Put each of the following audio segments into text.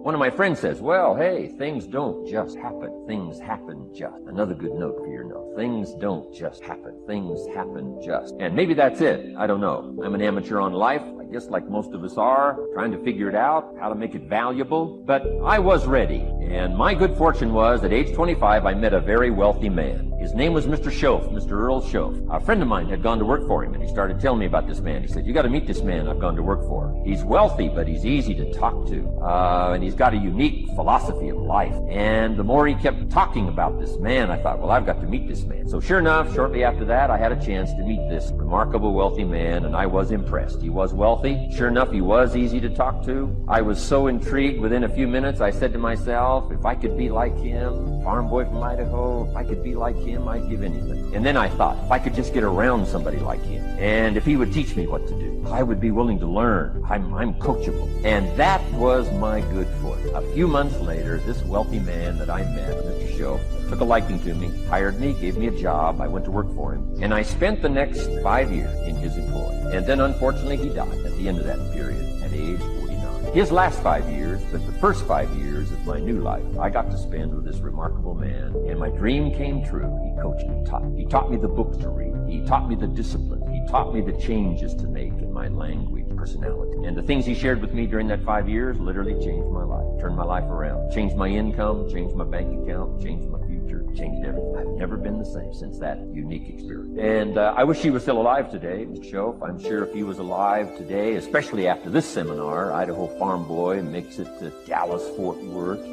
One of my friends says, well, hey, things don't just happen. Things happen just. Another good note for your note. Things don't just happen. Things happen just. And maybe that's it. I don't know. I'm an amateur on life. I guess like most of us are, trying to figure it out, how to make it valuable. But I was ready. And my good fortune was, at age 25, I met a very wealthy man. His name was Mr. Schoaf, Mr. Earl Schoaf. A friend of mine had gone to work for him, and he started telling me about this man. He said, you got to meet this man I've gone to work for. He's wealthy, but he's easy to talk to. And he's got a unique philosophy of life. And the more he kept talking about this man, I thought, well, I've got to meet this man. So sure enough, shortly after that, I had a chance to meet this remarkable wealthy man, and I was impressed. He was wealthy. Sure enough, he was easy to talk to. I was so intrigued, within a few minutes, I said to myself, if I could be like him, farm boy from Idaho, if I could be like him, I'd give anything. And then I thought, if I could just get around somebody like him, and if he would teach me what to do, I would be willing to learn. I'm coachable. And that was my good fortune. A few months later, this wealthy man that I met, Mr. Schoaf, took a liking to me, hired me, gave me a job. I went to work for him. And I spent the next 5 years in his employ. And then, unfortunately, he died at the end of that period at age 49. His last 5 years, but the first 5 years of my new life, I got to spend with this remarkable man. And my dream came true. He coached me, He taught me the books to read. He taught me the discipline. He taught me the changes to make in my language, personality. And the things he shared with me during that 5 years literally changed my life, turned my life around, changed my income, changed my bank account, changed my future, changed everything. I've never been the same since that unique experience. And I wish he was still alive today, Mr. Schoaf. I'm sure if he was alive today, especially after this seminar, Idaho Farm Boy makes it to Dallas, Fort Worth,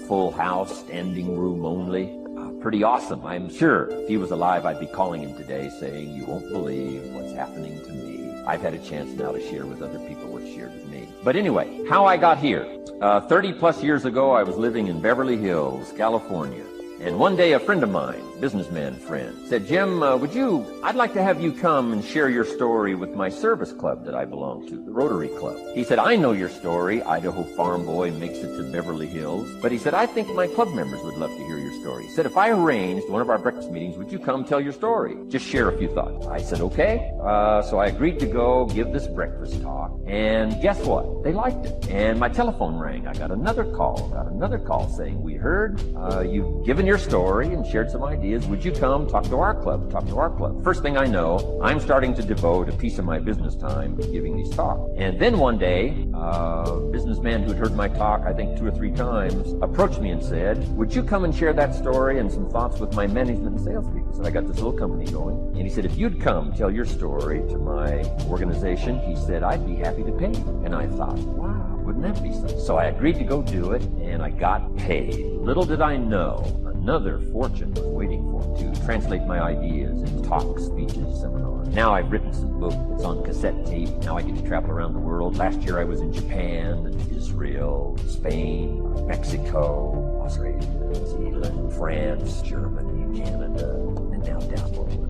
full house, standing room only. Pretty awesome. I'm sure if he was alive, I'd be calling him today saying, you won't believe what's happening to me. I've had a chance now to share with other people what's shared with me. But anyway, how I got here. 30 plus years ago, I was living in Beverly Hills, California. And one day a friend of mine, businessman friend, said, Jim, I'd like to have you come and share your story with my service club that I belong to, the Rotary Club. He said, I know your story, Idaho Farm Boy makes it to Beverly Hills. But he said, I think my club members would love to hear your story. He said, if I arranged one of our breakfast meetings, would you come tell your story? Just share a few thoughts. I said, okay. So I agreed to go give this breakfast talk. And guess what? They liked it. And my telephone rang. I got another call saying, we heard you've given your story and shared some ideas. Would you come talk to our club? First thing I know, I'm starting to devote a piece of my business time to giving these talks. And then one day, a businessman who'd heard my talk, I think 2 or 3 times, approached me and said, would you come and share that story and some thoughts with my management and sales people? So I got this little company going. And he said, if you'd come tell your story to my organization, he said, I'd be happy to pay you. And I thought, wow, wouldn't that be something? So I agreed to go do it, and I got paid. Little did I know, another fortune was waiting for me to translate my ideas in talks, speeches, seminars. Now I've written some books. It's on cassette tape. Now I get to travel around the world. Last year I was in Japan, Israel, Spain, Mexico, Australia, New Zealand, France, Germany, Canada, and now down forward.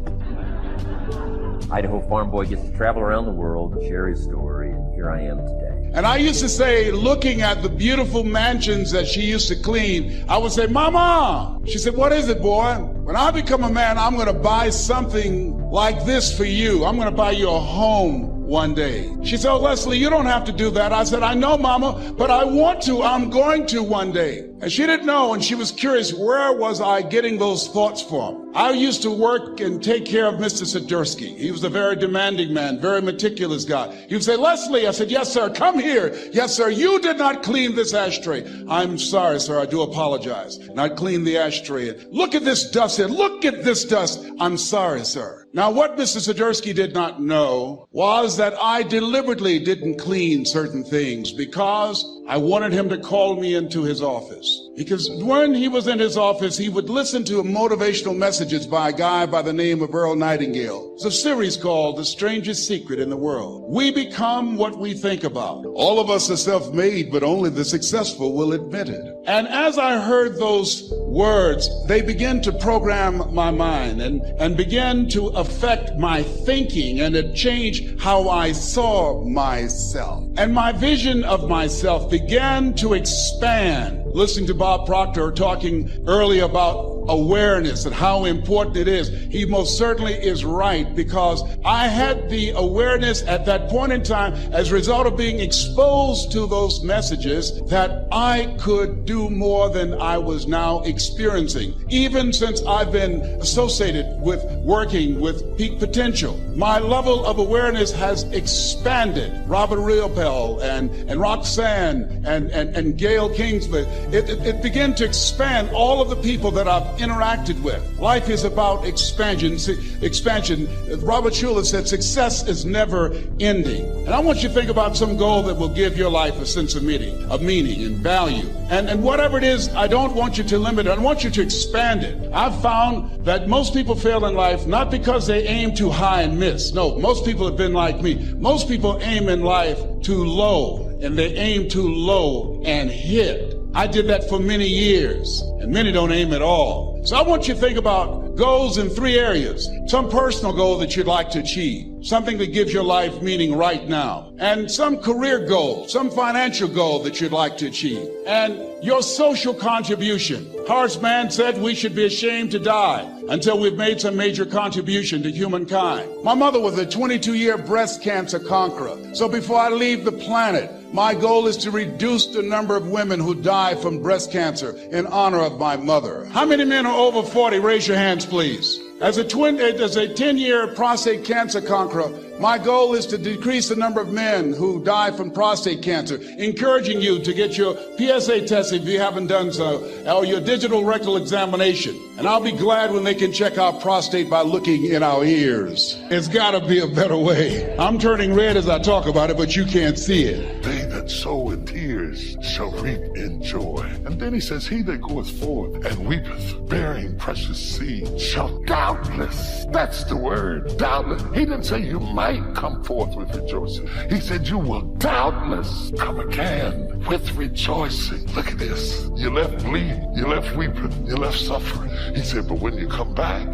Idaho Farm Boy gets to travel around the world and share his story, and here I am today. And I used to say, looking at the beautiful mansions that she used to clean, I would say, Mama! She said, what is it, boy? When I become a man, I'm going to buy something like this for you. I'm going to buy you a home one day. She said, oh, Leslie, you don't have to do that. I said, I know, Mama, but I want to. I'm going to one day. And she didn't know, and she was curious, where was I getting those thoughts from? I used to work and take care of Mr. Sidursky. He was a very demanding man, very meticulous guy. He would say, Leslie, I said, yes, sir, come here. Yes, sir, you did not clean this ashtray. I'm sorry, sir, I do apologize. And I'd clean the ashtray. Look at this dust here. Look at this dust. I'm sorry, sir. Now, what Mr. Sidursky did not know was that I deliberately didn't clean certain things because I wanted him to call me into his office. Because when he was in his office, he would listen to motivational messages by a guy by the name of Earl Nightingale. It's a series called The Strangest Secret in the World. We become what we think about. All of us are self-made, but only the successful will admit it. And as I heard those words, they began to program my mind and began to affect my thinking, and it changed how I saw myself. And my vision of myself began to expand. Listening to Bob Proctor talking earlier about awareness and how important it is, he most certainly is right, because I had the awareness at that point in time, as a result of being exposed to those messages, that I could do more than I was now experiencing. Even since I've been associated with working with Peak Potential, my level of awareness has expanded. Robert Riopel and Roxanne and Gail Kingsley, it began to expand all of the people that I've interacted with. Life is about expansion. Expansion. Robert Schuller said, success is never ending. And I want you to think about some goal that will give your life a sense of meaning and value. And whatever it is, I don't want you to limit it. I want you to expand it. I've found that most people fail in life not because they aim too high and miss. No, most people have been like me. Most people aim in life too low, and they aim too low and hit. I did that for many years, and many don't aim at all. So I want you to think about goals in 3 areas. Some personal goal that you'd like to achieve, something that gives your life meaning right now, and some career goal, some financial goal that you'd like to achieve, and your social contribution. Horace Mann said we should be ashamed to die until we've made some major contribution to humankind. My mother was a 22-year breast cancer conqueror. So before I leave the planet, my goal is to reduce the number of women who die from breast cancer in honor of my mother. How many men are over 40? Raise your hands, please. As a 10-year prostate cancer conqueror, my goal is to decrease the number of men who die from prostate cancer, encouraging you to get your PSA test if you haven't done so, or your digital rectal examination. And I'll be glad when they can check our prostate by looking in our ears. It's gotta be a better way. I'm turning red as I talk about it, but you can't see it. They that sow in tears shall reap in joy. And then he says, he that goeth forth and weepeth, bearing precious seed, shall doubtless, that's the word, doubtless. He didn't say you might come forth with rejoicing. He said you will doubtless come again with rejoicing. Look at this. You left bleeding, you left weeping, you left suffering. He said, but when you come back,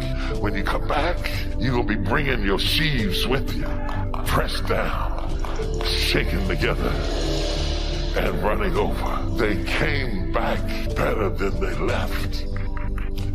you're going to be bringing your sheaves with you, pressed down, shaken together, and running over. They came back better than they left.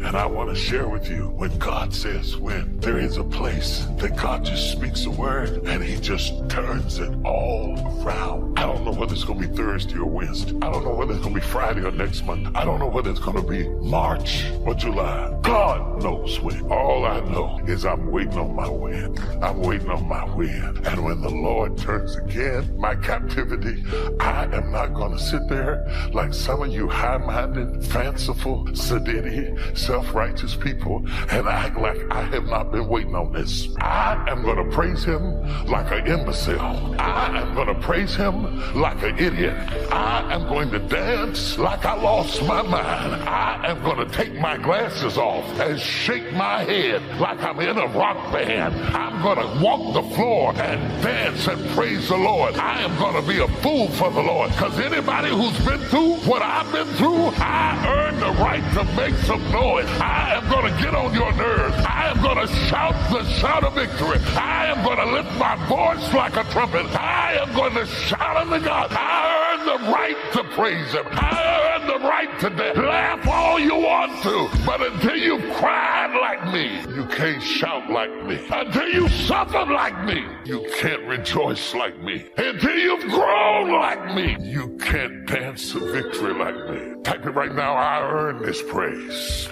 And I want to share with you, when God says when, there is a place that God just speaks a word and he just turns it all around. I don't know whether it's going to be Thursday or Wednesday. I don't know whether it's going to be Friday or next month. I don't know whether it's going to be March or July. God knows when. All I know is I'm waiting on my win. I'm waiting on my win. And when the Lord turns again my captivity, I am not going to sit there like some of you high-minded, fanciful, sedity, self-righteous people and act like I have not been waiting on this. I am going to praise him like an imbecile. I am going to praise him like an idiot. I am going to dance like I lost my mind. I am going to take my glasses off and shake my head like I'm in a rock band. I'm going to walk the floor and dance and praise the Lord. I am going to be a fool for the Lord, because anybody who's been through what I've been through, I earned the right to make some noise. I am going to get on your nerves. I am going to shout the shout of victory. I am going to lift my voice like a trumpet. I am going to shout unto God. I earn the right to praise him. I earn the right to laugh all you want to. But until you've cried like me, you can't shout like me. Until you suffered like me, you can't rejoice like me. Until you've grown like me, you can't dance a victory like me. Type it right now. I earn this praise.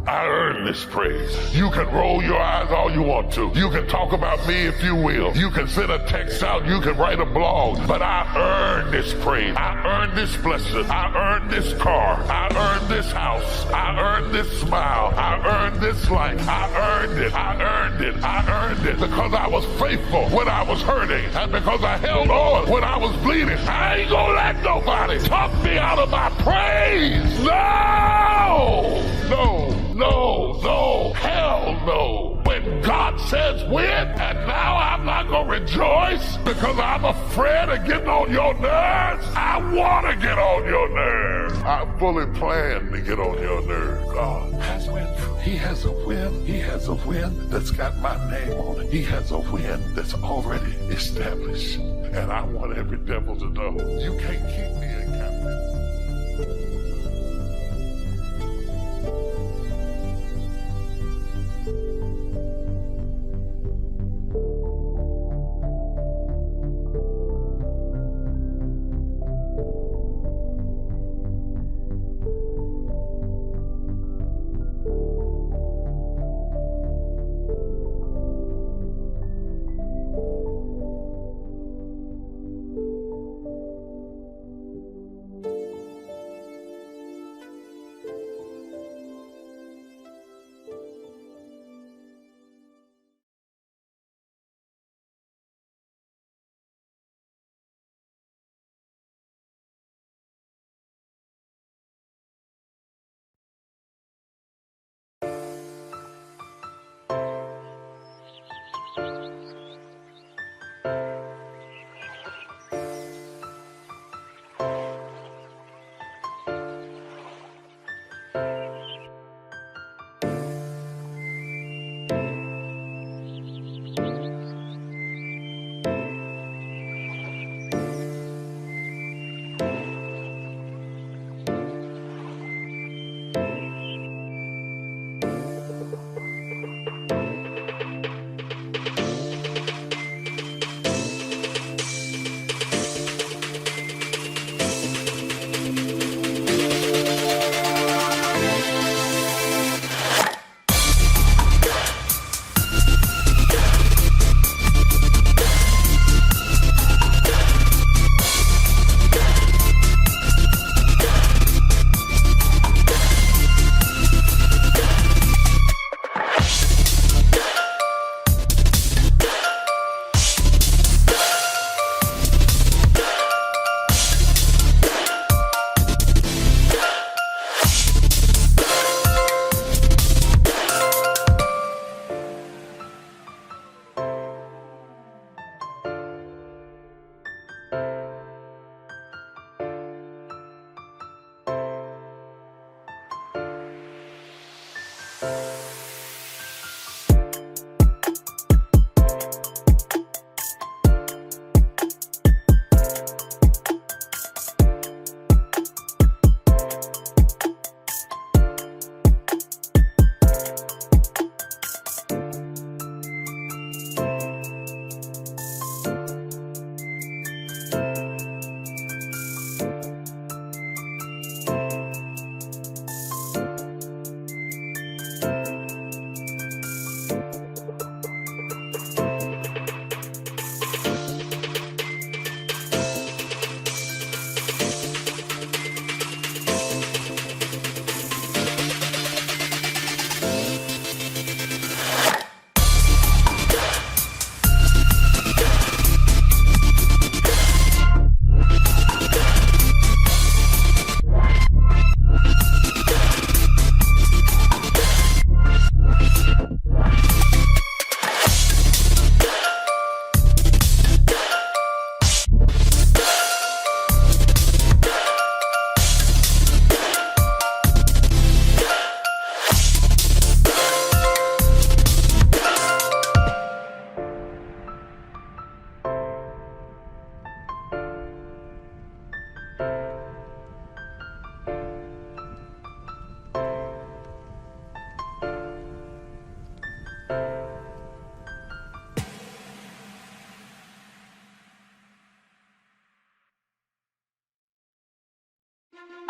I earn this praise. You can roll your eyes all you want to. You can talk about me if you will. You can send a text out. You can write a blog. But I earn this praise. I earn this blessing. I earn this car. I earn this house. I earn this smile. I earn this life. I earned it. I earned it. I earned it because I was faithful when I was hurting, and because I held on when I was bleeding. I ain't gonna let nobody talk me out of my praise. No, hell no. When God says when, and now I'm not going to rejoice because I'm afraid of getting on your nerves. I want to get on your nerves. I fully plan to get on your nerves. God has win. He has a win. He has a win that's got my name on it. He has a win that's already established. And I want every devil to know, you can't keep me in captivity.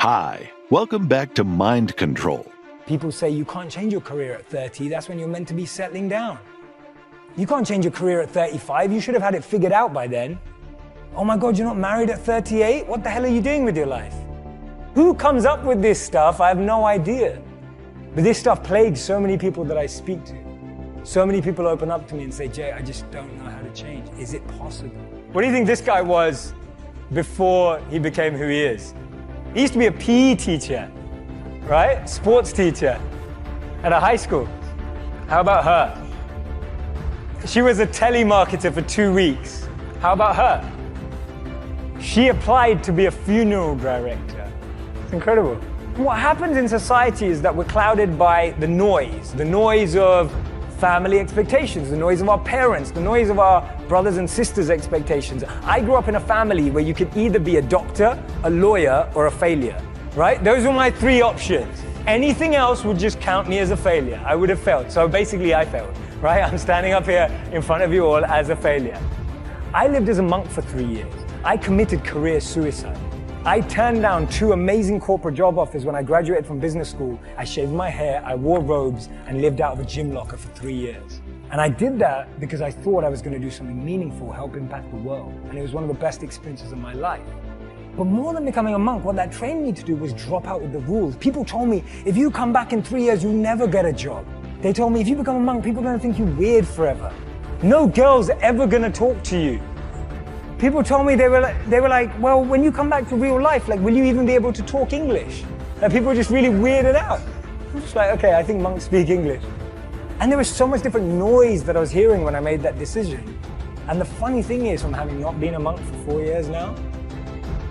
Hi, welcome back to Mind Control. People say you can't change your career at 30, that's when you're meant to be settling down. You can't change your career at 35, you should have had it figured out by then. Oh my God, you're not married at 38? What the hell are you doing with your life? Who comes up with this stuff? I have no idea. But this stuff plagues so many people that I speak to. So many people open up to me and say, Jay, I just don't know how to change. Is it possible? What do you think this guy was before he became who he is? He used to be a PE teacher, right? Sports teacher at a high school. How about her? She was a telemarketer for 2 weeks. How about her? She applied to be a funeral director. It's incredible. What happens in society is that we're clouded by the noise of family expectations, the noise of our parents, the noise of our brothers and sisters' expectations. I grew up in a family where you could either be a doctor, a lawyer, or a failure, right? Those were my 3 options. Anything else would just count me as a failure. I would have failed. So basically I failed, right? I'm standing up here in front of you all as a failure. I lived as a monk for 3 years. I committed career suicide. I turned down 2 amazing corporate job offers when I graduated from business school. I shaved my hair, I wore robes, and lived out of a gym locker for 3 years. And I did that because I thought I was going to do something meaningful, help impact the world. And it was one of the best experiences of my life. But more than becoming a monk, what that trained me to do was drop out with the rules. People told me, if you come back in 3 years, you'll never get a job. They told me, if you become a monk, people are going to think you're weird forever. No girl's ever going to talk to you. People told me, they were like, well, when you come back to real life, like, will you even be able to talk English? And people were just really weirded out. I'm just like, okay, I think monks speak English. And there was so much different noise that I was hearing when I made that decision. And the funny thing is, from having not been a monk for 4 years now,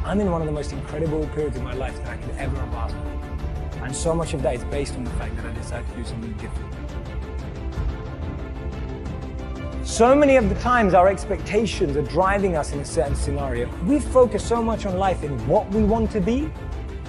I'm in one of the most incredible periods of my life that I could ever have asked for. And so much of that is based on the fact that I decided to do something different. So many of the times our expectations are driving us in a certain scenario. We focus so much on life in what we want to be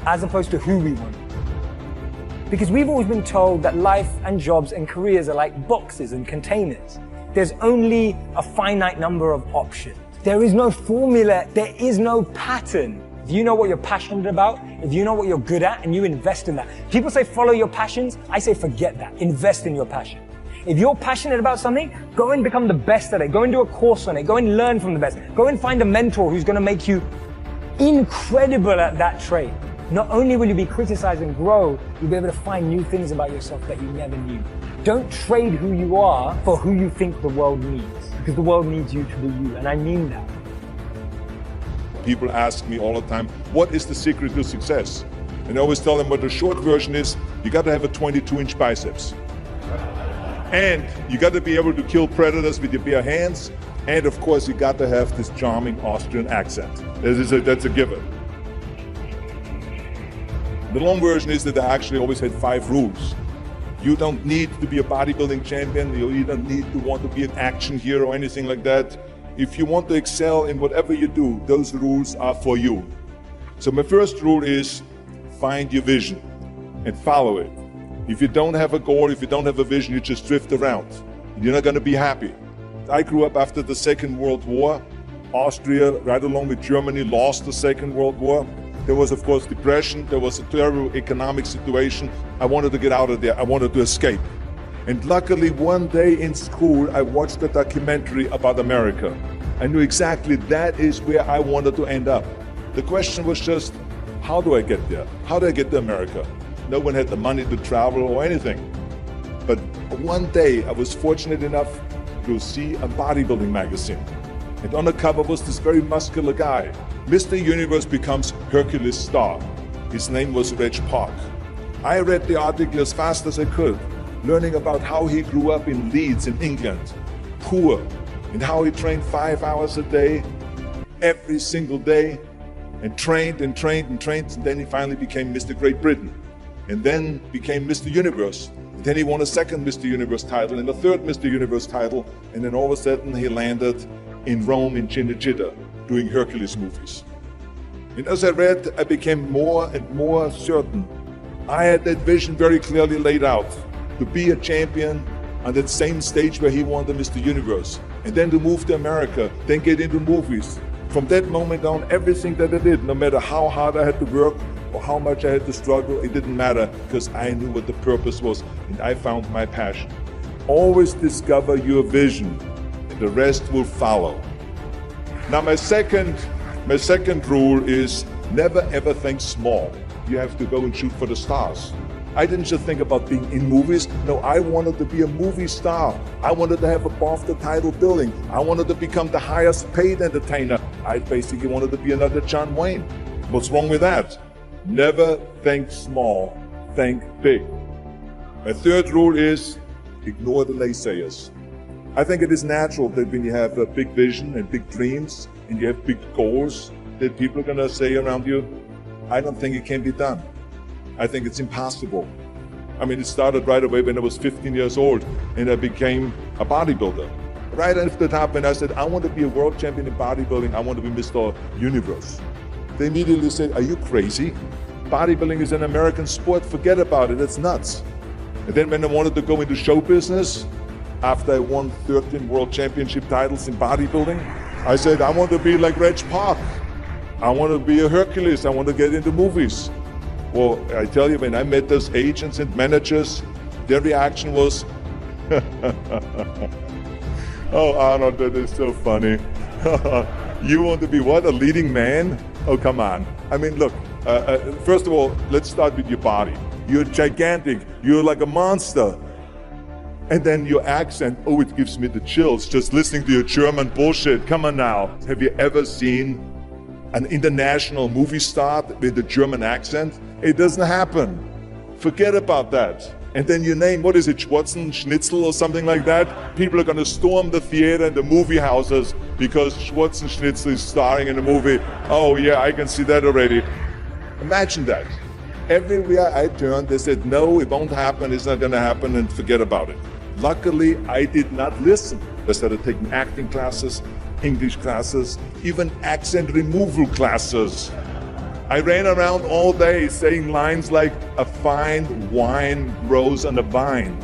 as opposed to who we want to be. Because we've always been told that life and jobs and careers are like boxes and containers. There's only a finite number of options. There is no formula, there is no pattern. If you know what you're passionate about, if you know what you're good at, and you invest in that. People say follow your passions, I say forget that, invest in your passion. If you're passionate about something, go and become the best at it. Go and do a course on it. Go and learn from the best. Go and find a mentor who's going to make you incredible at that trade. Not only will you be criticized and grow, you'll be able to find new things about yourself that you never knew. Don't trade who you are for who you think the world needs. Because the world needs you to be you, and I mean that. People ask me all the time, what is the secret to success? And I always tell them what the short version is, you got to have a 22-inch biceps. And you got to be able to kill predators with your bare hands. And of course, you got to have this charming Austrian accent. That's a given. The long version is that I actually always had 5 rules. You don't need to be a bodybuilding champion. You don't need to want to be an action hero or anything like that. If you want to excel in whatever you do, those rules are for you. So my first rule is find your vision and follow it. If you don't have a goal, if you don't have a vision, you just drift around. You're not going to be happy. I grew up after the Second World War. Austria, right along with Germany, lost the Second World War. There was, of course, depression. There was a terrible economic situation. I wanted to get out of there. I wanted to escape. And luckily, one day in school, I watched a documentary about America. I knew exactly that is where I wanted to end up. The question was just, how do I get there? How do I get to America? No one had the money to travel or anything. But one day I was fortunate enough to see a bodybuilding magazine. And on the cover was this very muscular guy. Mr. Universe becomes Hercules star. His name was Reg Park. I read the article as fast as I could, learning about how he grew up in Leeds in England, poor, and how he trained 5 hours a day, every single day, and trained and trained and trained, and then he finally became Mr. Great Britain. And then became Mr. Universe. And then he won a second Mr. Universe title and a third Mr. Universe title. And then all of a sudden he landed in Rome in Cinecittà doing Hercules movies. And as I read, I became more and more certain. I had that vision very clearly laid out, to be a champion on that same stage where he won the Mr. Universe. And then to move to America, then get into movies. From that moment on, everything that I did, no matter how hard I had to work, or how much I had to struggle, it didn't matter because I knew what the purpose was and I found my passion. Always discover your vision and the rest will follow. Now my second rule is never ever think small. You have to go and shoot for the stars. I didn't just think about being in movies. No, I wanted to be a movie star. I wanted to have above the title billing. I wanted to become the highest paid entertainer. I basically wanted to be another John Wayne. What's wrong with that? Never think small, think big. My third rule is ignore the naysayers. I think it is natural that when you have a big vision and big dreams and you have big goals, that people are going to say around you, I don't think it can be done. I think it's impossible. I mean, it started right away when I was 15 years old and I became a bodybuilder. Right after that happened, I said, I want to be a world champion in bodybuilding. I want to be Mr. Universe. They immediately said, are you crazy? Bodybuilding is an American sport. Forget about it. It's nuts. And then when I wanted to go into show business, after I won 13 world championship titles in bodybuilding, I said, I want to be like Reg Park. I want to be a Hercules. I want to get into movies. Well, I tell you, when I met those agents and managers, their reaction was, oh, Arnold, that is so funny. You want to be what, a leading man? Oh, come on. I mean, look, first of all, let's start with your body. You're gigantic. You're like a monster. And then your accent, oh, it gives me the chills just listening to your German bullshit. Come on now. Have you ever seen an international movie star with a German accent? It doesn't happen. Forget about that. And then your name, what is it, Schwarzen, Schnitzel or something like that? People are gonna storm the theater and the movie houses because Schwarzen Schnitzel is starring in a movie. Oh yeah, I can see that already. Imagine that. Everywhere I turned, they said, no, it won't happen, it's not gonna happen, and forget about it. Luckily, I did not listen. I started taking acting classes, English classes, even accent removal classes. I ran around all day saying lines like, a fine wine grows on a vine.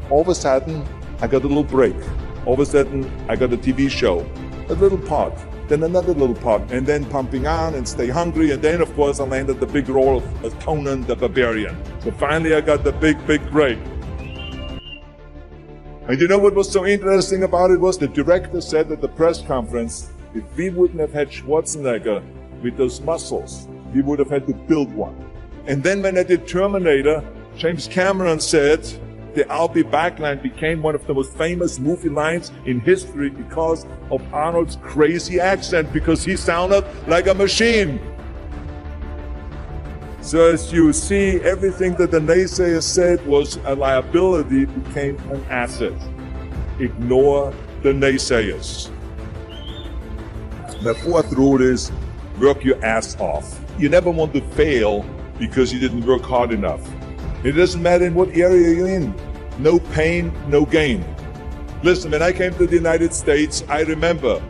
All of a sudden, I got a little break. All of a sudden, I got a TV show, a little part, then another little part, and then Pumping On and Stay Hungry, and then of course I landed the big role of Conan the Barbarian. So finally I got the big break. And you know what was so interesting about it was the director said at the press conference, if we wouldn't have had Schwarzenegger with those muscles, we would have had to build one. And then when I did Terminator, James Cameron said the I'll be back line became one of the most famous movie lines in history because of Arnold's crazy accent, because he sounded like a machine. So as you see, everything that the naysayers said was a liability became an asset. Ignore the naysayers. The fourth rule is work your ass off. You never want to fail because you didn't work hard enough. It doesn't matter in what area you're in. No pain, no gain. Listen, when I came to the United States, I remember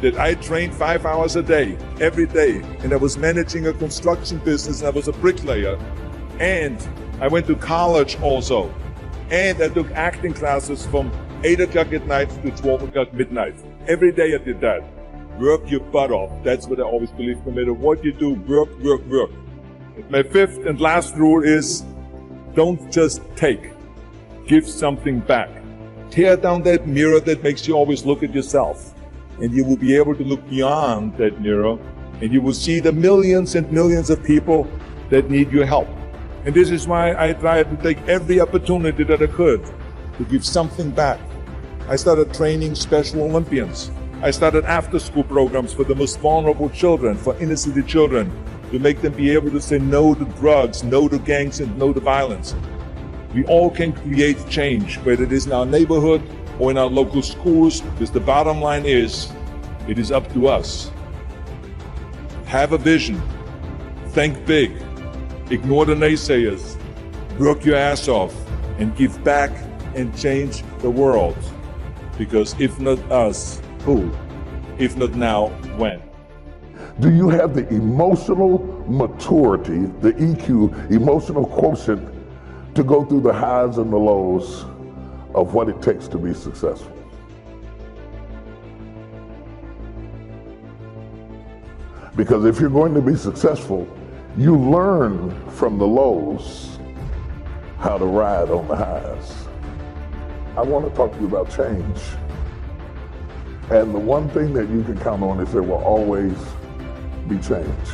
that I trained 5 hours a day, every day, and I was managing a construction business, and I was a bricklayer. And I went to college also. And I took acting classes from 8 o'clock at night to 12 o'clock midnight. Every day I did that. Work your butt off. That's what I always believe. No matter what you do, work, work, work. My fifth and last rule is don't just take. Give something back. Tear down that mirror that makes you always look at yourself. And you will be able to look beyond that mirror, and you will see the millions and millions of people that need your help. And this is why I tried to take every opportunity that I could to give something back. I started training Special Olympians. I started after-school programs for the most vulnerable children, for inner city children, to make them be able to say no to drugs, no to gangs, and no to violence. We all can create change, whether it is in our neighborhood or in our local schools, because the bottom line is, it is up to us. Have a vision. Think big. Ignore the naysayers. Work your ass off and give back and change the world. Because if not us, who? If not now, when? Do you have the emotional maturity, the EQ, emotional quotient, to go through the highs and the lows of what it takes to be successful? Because if you're going to be successful, You learn from the lows how to ride on the highs. I want to talk to you about change. And the one thing that you can count on is there will always be change.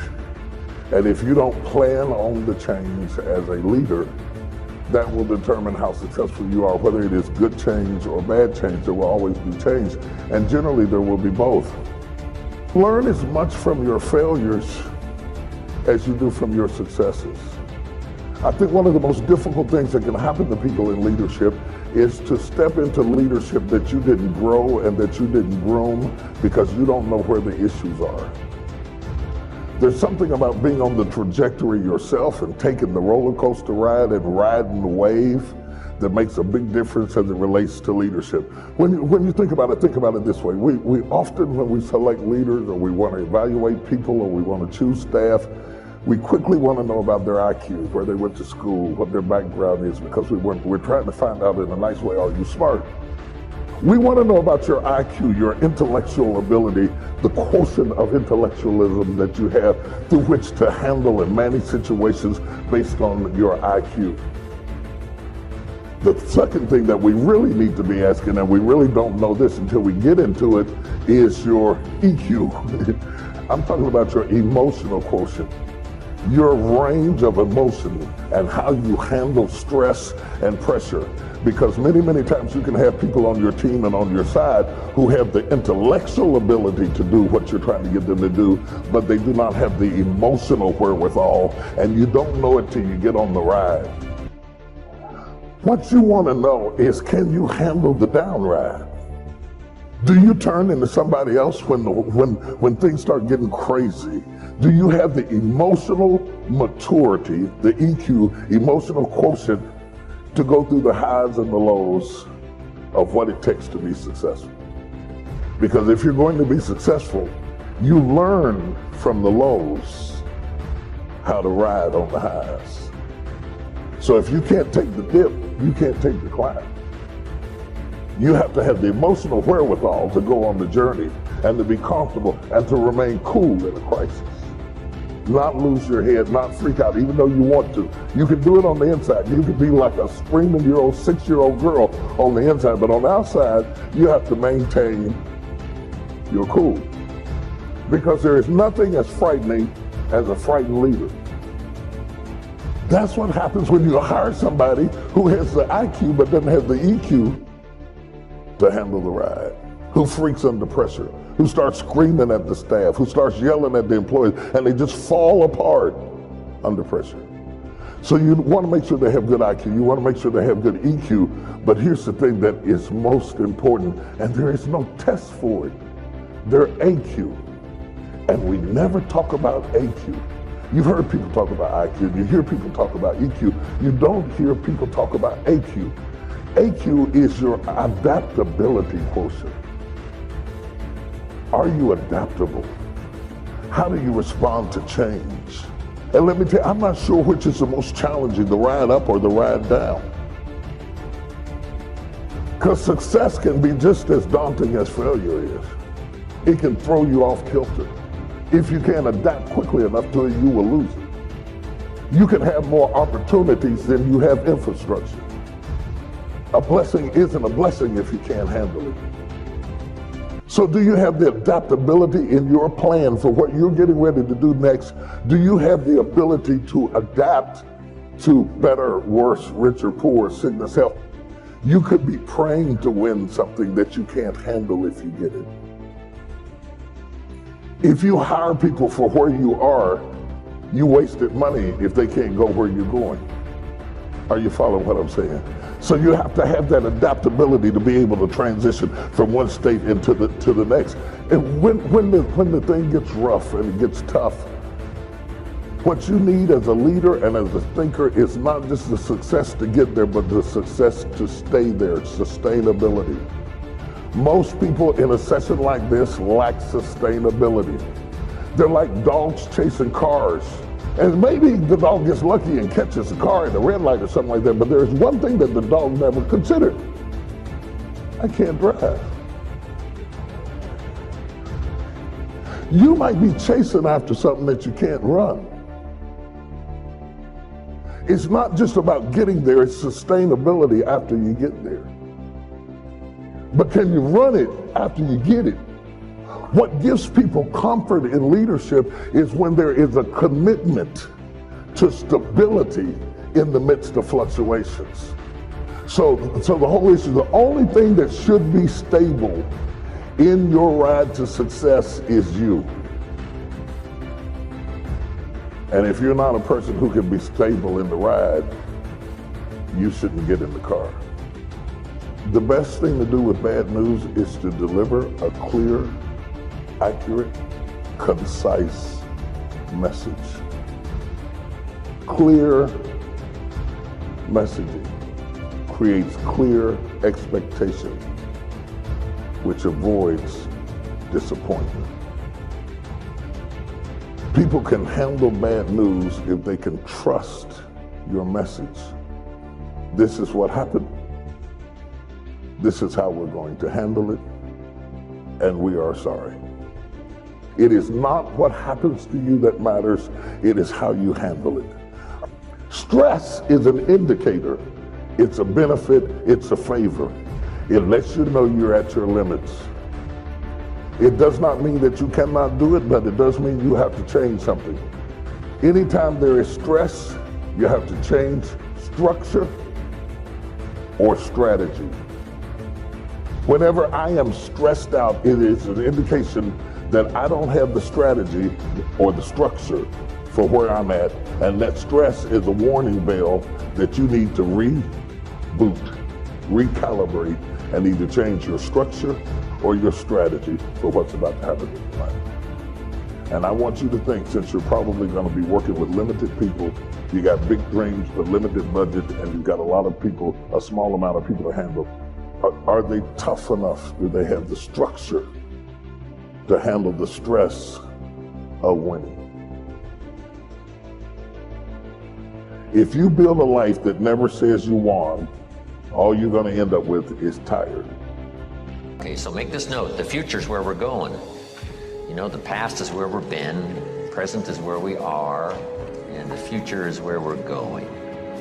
And if you don't plan on the change as a leader, that will determine how successful you are. Whether it is good change or bad change, there will always be change. And generally there will be both. Learn as much from your failures as you do from your successes. I think one of the most difficult things that can happen to people in leadership is to step into leadership that you didn't grow and that you didn't groom because you don't know where the issues are. There's something about being on the trajectory yourself and taking the roller coaster ride and riding the wave that makes a big difference as it relates to leadership. When you think about it this way. We often, when we select leaders or we want to evaluate people or we want to choose staff, we quickly want to know about their IQ, where they went to school, what their background is, because we're trying to find out in a nice way, are you smart? We want to know about your IQ, your intellectual ability, the quotient of intellectualism that you have through which to handle and manage situations based on your IQ. The second thing that we really need to be asking, and we really don't know this until we get into it, is your EQ. I'm talking about your emotional quotient. Your range of emotion and how you handle stress and pressure. Because many times you can have people on your team and on your side who have the intellectual ability to do what you're trying to get them to do, but they do not have the emotional wherewithal, and you don't know it till you get on the ride. What you want to know is, can you handle the down ride? Do you turn into somebody else when things start getting crazy? Do you have the emotional maturity, the EQ, emotional quotient, to go through the highs and the lows of what it takes to be successful? Because if you're going to be successful, you learn from the lows how to ride on the highs. So if you can't take the dip, you can't take the climb. You have to have the emotional wherewithal to go on the journey and to be comfortable and to remain cool in a crisis. Not lose your head, not freak out, even though you want to. You can do it on the inside. You can be like a screaming 6-year-old girl on the inside, but on the outside, you have to maintain your cool. Because there is nothing as frightening as a frightened leader. That's what happens when you hire somebody who has the IQ but doesn't have the EQ to handle the ride, who freaks under pressure, who starts screaming at the staff, who starts yelling at the employees, and they just fall apart under pressure. So you want to make sure they have good IQ, you want to make sure they have good EQ, but here's the thing that is most important, and there is no test for it. They're AQ, and we never talk about AQ. You've heard people talk about IQ, you hear people talk about EQ, you don't hear people talk about AQ. AQ is your adaptability quotient. Are you adaptable? How do you respond to change? And let me tell you, I'm not sure which is the most challenging, the ride up or the ride down. Because success can be just as daunting as failure is. It can throw you off kilter. If you can't adapt quickly enough to it, you will lose it. You can have more opportunities than you have infrastructure. A blessing isn't a blessing if you can't handle it. So do you have the adaptability in your plan for what you're getting ready to do next? Do you have the ability to adapt to better, worse, richer, poor, sickness, health? You could be praying to win something that you can't handle if you get it. If you hire people for where you are, you wasted money if they can't go where you're going. Are you following what I'm saying? So you have to have that adaptability to be able to transition from one state into the next. And when the thing gets rough and it gets tough, what you need as a leader and as a thinker is not just the success to get there, but the success to stay there, sustainability. Most people in a session like this lack sustainability. They're like dogs chasing cars. And maybe the dog gets lucky and catches a car at a red light or something like that, but there's one thing that the dog never considered. I can't drive. You might be chasing after something that you can't run. It's not just about getting there, it's sustainability after you get there. But can you run it after you get it? What gives people comfort in leadership is when there is a commitment to stability in the midst of fluctuations. So the whole issue, the only thing that should be stable in your ride to success is you. And if you're not a person who can be stable in the ride, you shouldn't get in the car. The best thing to do with bad news is to deliver a clear, accurate, concise message. Clear messaging creates clear expectation, which avoids disappointment. People can handle bad news if they can trust your message. This is what happened. This is how we're going to handle it, and we are sorry. It is not what happens to you that matters, it is how you handle it. Stress is an indicator. It's a benefit, it's a favor. It lets you know you're at your limits. It does not mean that you cannot do it, but it does mean you have to change something. Anytime there is stress, you have to change structure or strategy. Whenever I am stressed out, it is an indication that I don't have the strategy or the structure for where I'm at, and that stress is a warning bell that you need to reboot, recalibrate, and either change your structure or your strategy for what's about to happen in your life. And I want you to think, since you're probably going to be working with limited people, you got big dreams, but limited budget, and you've got a lot of people, a small amount of people to handle. Are they tough enough? Do they have the structure to handle the stress of winning? If you build a life that never says you won, all you're going to end up with is tired. Okay, so make this note. The future's where we're going. You know, the past is where we've been, present is where we are, and the future is where we're going.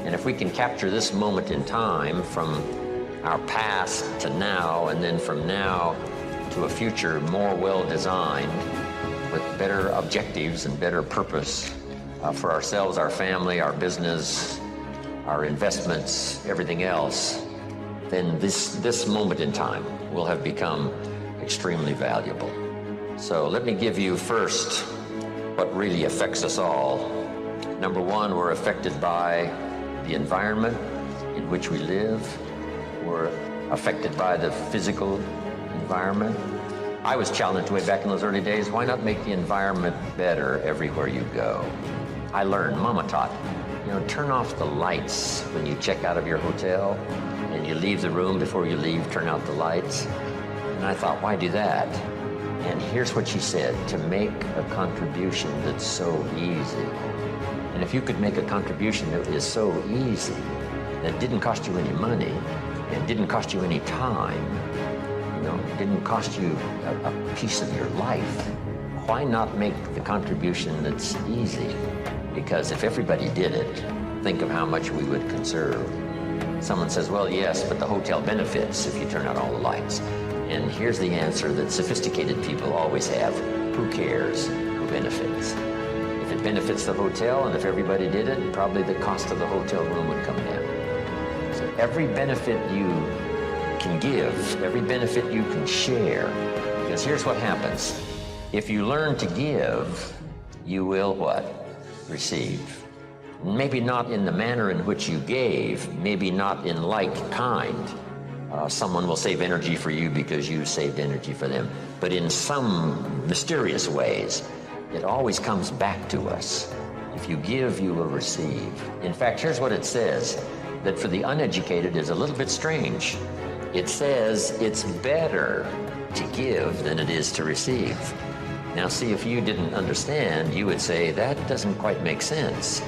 And if we can capture this moment in time from our past to now, and then from now to a future more well-designed with better objectives and better purpose for ourselves, our family, our business, our investments, everything else, then this moment in time will have become extremely valuable. So let me give you first what really affects us all. Number one, we're affected by the environment in which we live. We're affected by the physical environment. I was challenged way back in those early days, why not make the environment better everywhere you go? I learned, Mama taught, turn off the lights when you check out of your hotel and you leave the room before you leave, turn out the lights. And I thought, why do that? And here's what she said, to make a contribution that's so easy. And if you could make a contribution that is so easy, that didn't cost you any money, it didn't cost you any time, it didn't cost you a piece of your life, why not make the contribution that's easy? Because if everybody did it, think of how much we would conserve. Someone says, well, yes, but the hotel benefits if you turn out all the lights. And here's the answer that sophisticated people always have. Who cares? Who benefits? If it benefits the hotel and if everybody did it, probably the cost of the hotel room would come down. So every benefit you can give, every benefit you can share, because here's what happens. If you learn to give, you will what? Receive. Maybe not in the manner in which you gave, maybe not in like kind. Someone will save energy for you because you saved energy for them. But in some mysterious ways, it always comes back to us. If you give, you will receive. In fact, here's what it says, that for the uneducated is a little bit strange. It says it's better to give than it is to receive. Now see, if you didn't understand, you would say, that doesn't quite make sense.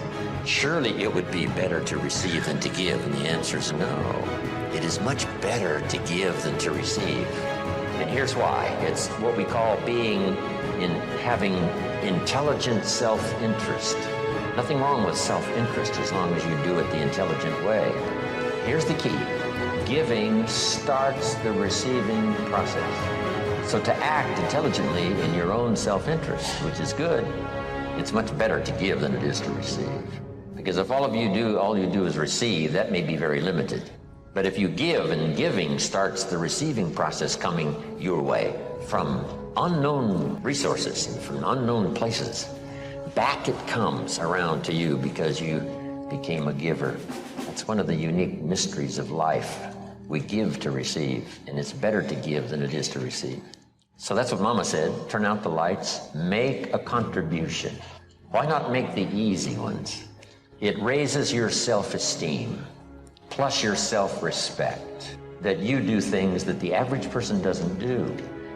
Surely it would be better to receive than to give, and the answer is no. It is much better to give than to receive. And here's why. It's what we call having intelligent self-interest. Nothing wrong with self-interest as long as you do it the intelligent way. Here's the key. Giving starts the receiving process. So to act intelligently in your own self-interest, which is good, it's much better to give than it is to receive. Because if all you do is receive, that may be very limited. But if you give, and giving starts the receiving process coming your way from unknown resources, from unknown places, back it comes around to you because you became a giver. That's one of the unique mysteries of life. We give to receive, and it's better to give than it is to receive. So that's what Mama said. Turn out the lights, make a contribution. Why not make the easy ones? It raises your self-esteem, plus your self-respect, that you do things that the average person doesn't do.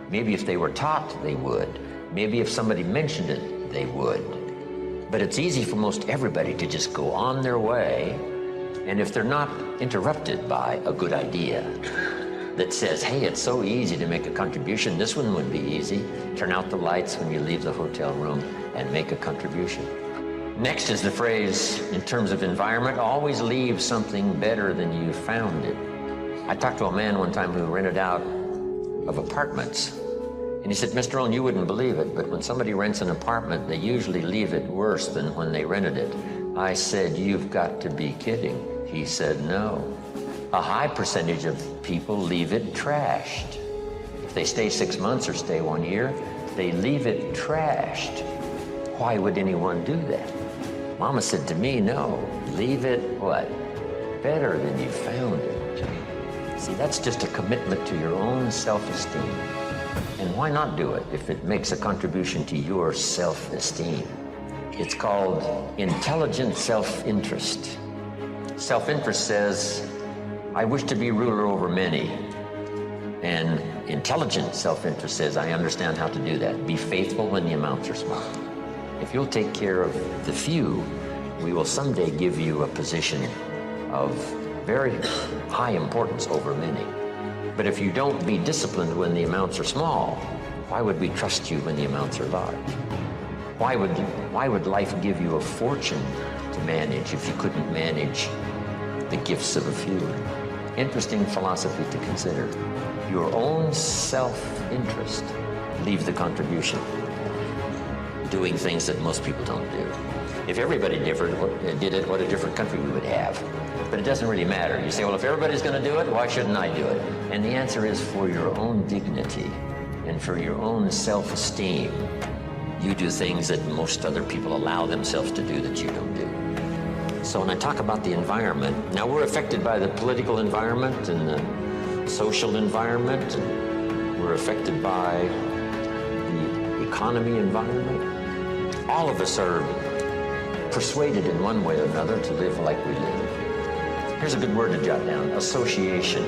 Maybe if they were taught, they would. Maybe if somebody mentioned it, they would. But it's easy for most everybody to just go on their way, and if they're not interrupted by a good idea that says, hey, it's so easy to make a contribution, this one would be easy. Turn out the lights when you leave the hotel room and make a contribution. Next is the phrase, in terms of environment, always leave something better than you found it. I talked to a man one time who rented out of apartments. And he said, Mr. Rohn, you wouldn't believe it, but when somebody rents an apartment, they usually leave it worse than when they rented it. I said, you've got to be kidding. He said, no. A high percentage of people leave it trashed. If they stay 6 months or stay 1 year, they leave it trashed. Why would anyone do that? Mama said to me, no, leave it what? Better than you found it. See, that's just a commitment to your own self-esteem. And why not do it if it makes a contribution to your self-esteem? It's called intelligent self-interest. Self-interest says, I wish to be ruler over many. And intelligent self-interest says, I understand how to do that. Be faithful when the amounts are small. If you'll take care of the few, we will someday give you a position of very high importance over many. But if you don't be disciplined when the amounts are small, why would we trust you when the amounts are large? Why would life give you a fortune to manage if you couldn't manage the gifts of a few? Interesting philosophy to consider. Your own self-interest leaves the contribution. Doing things that most people don't do. If everybody did it, what a different country we would have. But it doesn't really matter. You say, well, if everybody's going to do it, why shouldn't I do it? And the answer is for your own dignity and for your own self-esteem. You do things that most other people allow themselves to do that you don't do. So when I talk about the environment, now we're affected by the political environment and the social environment, and we're affected by the economy environment. All of us are persuaded in one way or another to live like we live. Here's a good word to jot down, association.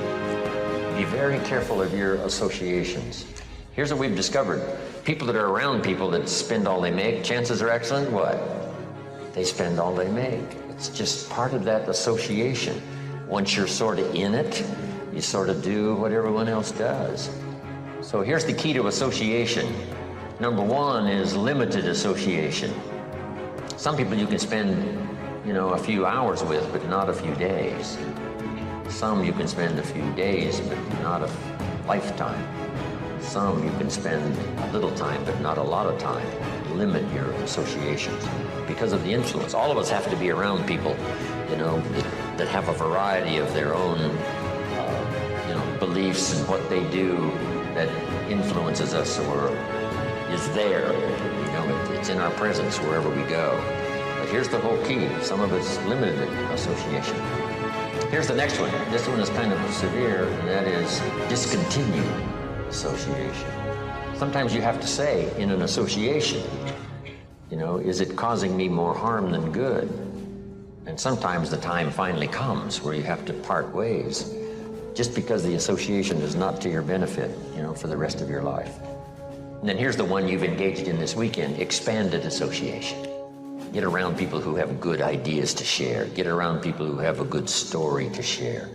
Be very careful of your associations. Here's what we've discovered. People that are around people that spend all they make, chances are excellent, what? They spend all they make. It's just part of that association. Once you're sort of in it, you sort of do what everyone else does. So here's the key to association. Number one is limited association. Some people you can spend, a few hours with, but not a few days. Some you can spend a few days, but not a lifetime. Some you can spend a little time, but not a lot of time. Limit your associations because of the influence. All of us have to be around people, that have a variety of their own, beliefs and what they do that influences us or is there. It's in our presence wherever we go. But here's the whole key. Some of it's limited association. Here's the next one. This one is kind of severe, and that is discontinue association. Sometimes you have to say in an association, is it causing me more harm than good? And sometimes the time finally comes where you have to part ways just because the association is not to your benefit, for the rest of your life. And then here's the one you've engaged in this weekend, expanded association. Get around people who have good ideas to share. Get around people who have a good story to share.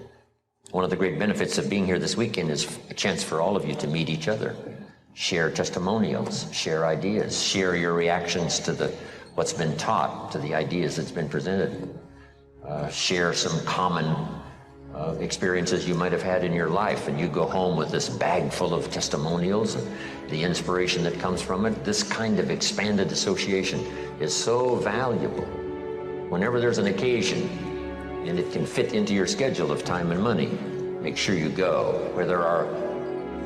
One of the great benefits of being here this weekend is a chance for all of you to meet each other. Share testimonials, share ideas, share your reactions to the what's been taught, to the ideas that's been presented. Share some common experiences you might have had in your life, and you go home with this bag full of testimonials and the inspiration that comes from it. This kind of expanded association is so valuable. Whenever there's an occasion and it can fit into your schedule of time and money, make sure you go where there are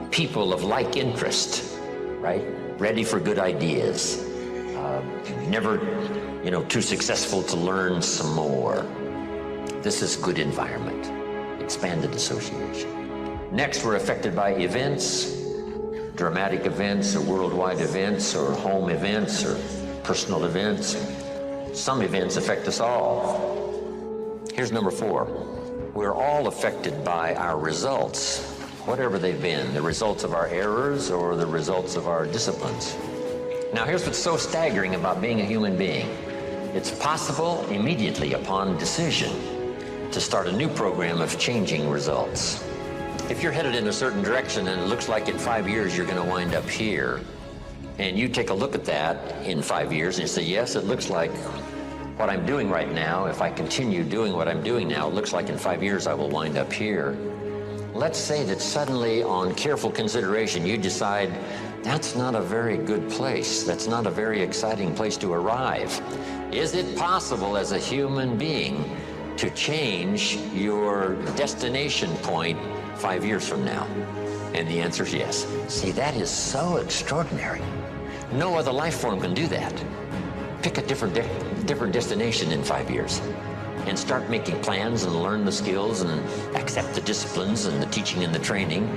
people of like interest, right? Ready for good ideas. Never, too successful to learn some more. This is good environment, expanded association. Next, we're affected by events, dramatic events or worldwide events or home events or personal events. Some events affect us all. Here's number 4. We're all affected by our results, whatever they've been, the results of our errors or the results of our disciplines. Now, here's what's so staggering about being a human being. It's possible immediately upon decision to start a new program of changing results. If you're headed in a certain direction and it looks like in 5 years you're going to wind up here, and you take a look at that in 5 years and you say, yes, it looks like what I'm doing right now, if I continue doing what I'm doing now, it looks like in 5 years I will wind up here. Let's say that suddenly, on careful consideration, you decide that's not a very good place. That's not a very exciting place to arrive. Is it possible as a human being to change your destination point 5 years from now? And the answer is yes. See, that is so extraordinary. No other life form can do that. Pick a different destination in 5 years and start making plans and learn the skills and accept the disciplines and the teaching and the training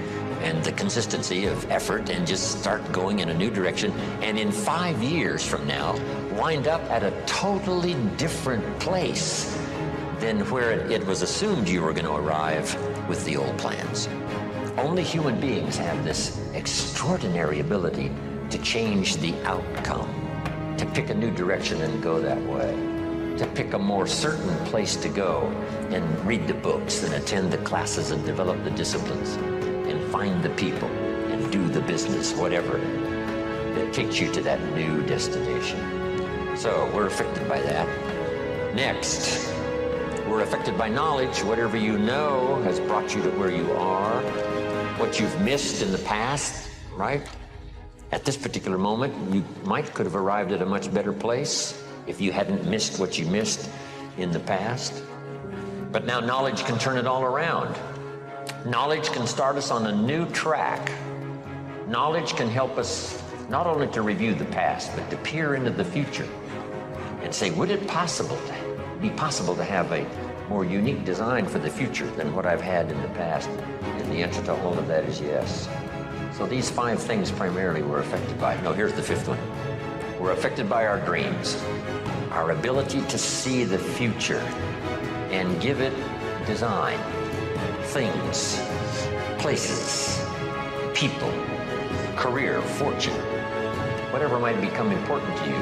and the consistency of effort, and just start going in a new direction. And in 5 years from now, wind up at a totally different place than where it was assumed you were going to arrive with the old plans. Only human beings have this extraordinary ability to change the outcome, to pick a new direction and go that way, to pick a more certain place to go and read the books and attend the classes and develop the disciplines and find the people and do the business, whatever, that takes you to that new destination. So we're affected by that. Next, we're affected by knowledge. Whatever you know has brought you to where you are. What you've missed in the past, right? At this particular moment, you could have arrived at a much better place if you hadn't missed what you missed in the past. But now knowledge can turn it all around. Knowledge can start us on a new track. Knowledge can help us not only to review the past, but to peer into the future and say, would it be possible to have a more unique design for the future than what I've had in the past? And the answer to all of that is yes. So these 5 things primarily we're affected by. No, here's the 5th one. We're affected by our dreams, our ability to see the future and give it design, things, places, people, career, fortune, whatever might become important to you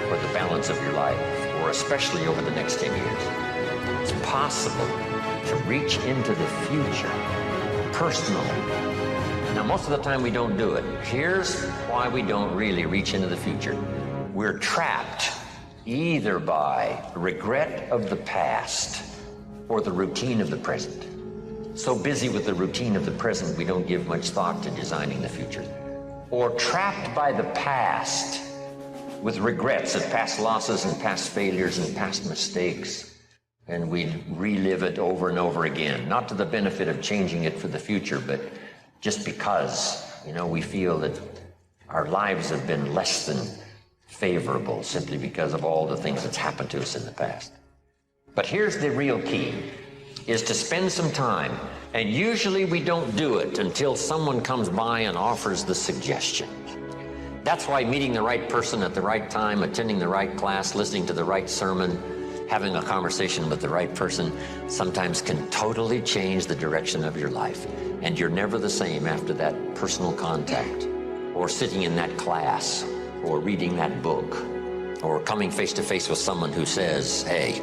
for the balance of your life, or especially over the next 10 years. It's possible to reach into the future personally. Now, most of the time we don't do it. Here's why we don't really reach into the future. We're trapped either by regret of the past or the routine of the present. So busy with the routine of the present, we don't give much thought to designing the future. Or trapped by the past with regrets of past losses and past failures and past mistakes. And we relive it over and over again, not to the benefit of changing it for the future, but just because, we feel that our lives have been less than favorable simply because of all the things that's happened to us in the past. But here's the real key, is to spend some time, and usually we don't do it until someone comes by and offers the suggestion. That's why meeting the right person at the right time, attending the right class, listening to the right sermon, having a conversation with the right person sometimes can totally change the direction of your life. And you're never the same after that personal contact, or sitting in that class, or reading that book, or coming face to face with someone who says, hey,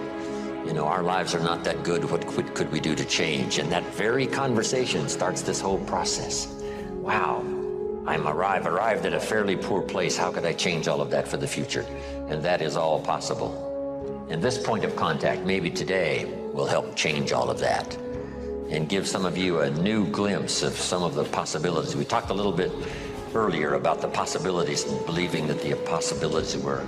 our lives are not that good. What could we do to change? And that very conversation starts this whole process. Wow, arrived at a fairly poor place. How could I change all of that for the future? And that is all possible. And this point of contact, maybe today, will help change all of that and give some of you a new glimpse of some of the possibilities. We talked a little bit earlier about the possibilities and believing that the possibilities were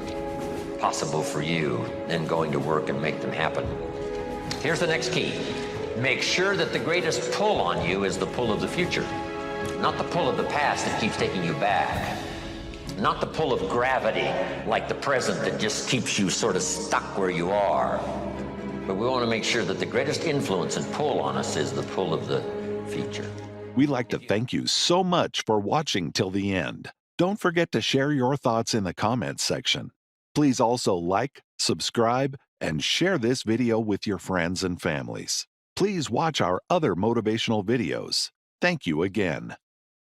possible for you, then going to work and make them happen. Here's the next key. Make sure that the greatest pull on you is the pull of the future. Not the pull of the past that keeps taking you back. Not the pull of gravity, like the present, that just keeps you sort of stuck where you are. But we want to make sure that the greatest influence and pull on us is the pull of the future. We'd like to thank you so much for watching till the end. Don't forget to share your thoughts in the comments section. Please also like, subscribe, and share this video with your friends and families. Please watch our other motivational videos. Thank you again.